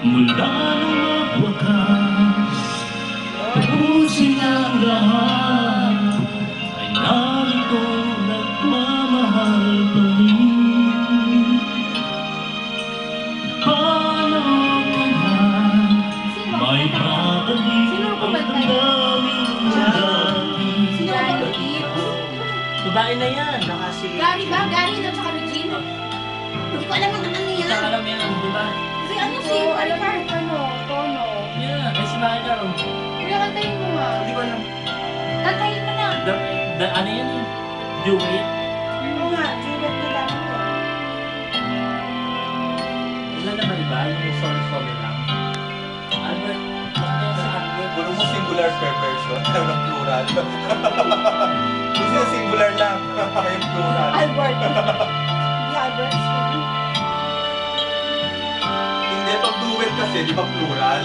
Mula nung magwakas, tapusin ang lahat, ay narito nagmamahal pa rin. Paano kaya may babalik ang daming dati? Sino ba ba? Babae na yan. Gary ba? Gary na tsaka Regine? Hindi ko alam ang ano yan. Tsaka alam yan, di ba? Si ano si alam mo Maricar? ano, tono. Yeah, ay si Maricar. Kuya, kantayin mo nga. Hindi ko alam. Kantayin mo na. Ano yan eh? Duet? Oo nga, Juliet na lang mo. Wala na ba iba? Yung sorry lang. Albert. Bakit sa Albert? Puro mo singular per person, ayaw ng plural. Gusto yung singular lang, yung plural. Albert. Hindi Albert. Hindi, pag duet kasi, di ba plural?